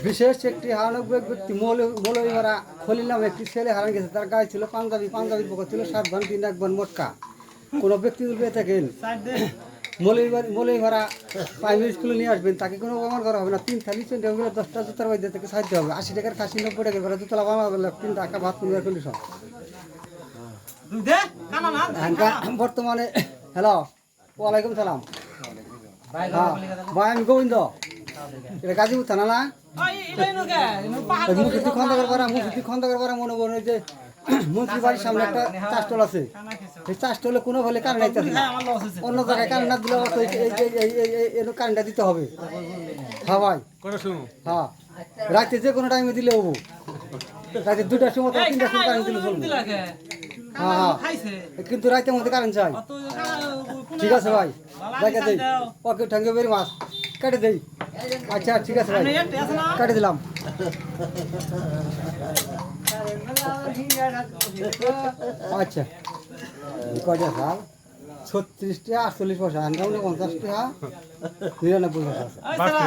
বিশেষ একটি হারানক ব্যক্তি মৌলভীরা খলিল নামে একটি ছেলে হারান গেছে। তার গায়ে ছিল পাঞ্জাবির পক্ষ ছিল 7 ভান 3 1 ভান মোটকা। কোনো ব্যক্তি পেয়ে থাকেন মৌলভীরা প্রাইমারি স্কুলে নিয়ে আসবেন, তাকে কোনো অপমান করা হবে না। 3 থালি 10টা জুতার মধ্যে থেকে সাহায্য হবে। 80 টাকার খাসি 90 টাকার করে জুতলা বানাবে 3 টাকা ভাত কিনবার কন্ডিশন। বর্তমানে হ্যালো ওয়ালাইকুম সালাম ভাই, আমি গোবিন্দ, এটা গাজীপুর থানা না? মুসুদ্দি খন্দকার পাড়া মনে করেন যে মন্ত্রী বাড়ির সামনে একটা চাষটল আছে। এই চাষটলে কোনো হলে কারেন্ট আইতেছে না, অন্য জায়গায় কারেন্ট না দিলে কারেন্টটা দিতে হবে। হ্যাঁ ভাই, হ্যাঁ রাতে যে কোনো টাইমে দিলে হবো। রাতে 2টার সময় 3টার সময় কারেন্ট দিলে চলবে। হ্যাঁ হ্যাঁ, কিন্তু রাতের মধ্যে কারেন্ট চাই। ঠিক আছে ভাই, দেখে দেই। ওকে, থ্যাংক ইউ ভেরি মাচ। কেটে দেই। আচ্ছা ঠিক আছে ভাই, কেটে দিলাম। আচ্ছা কয়টা সাল? 36 টাকা 48 পয়সা, 50 টাকা 99 পয়সা আছে।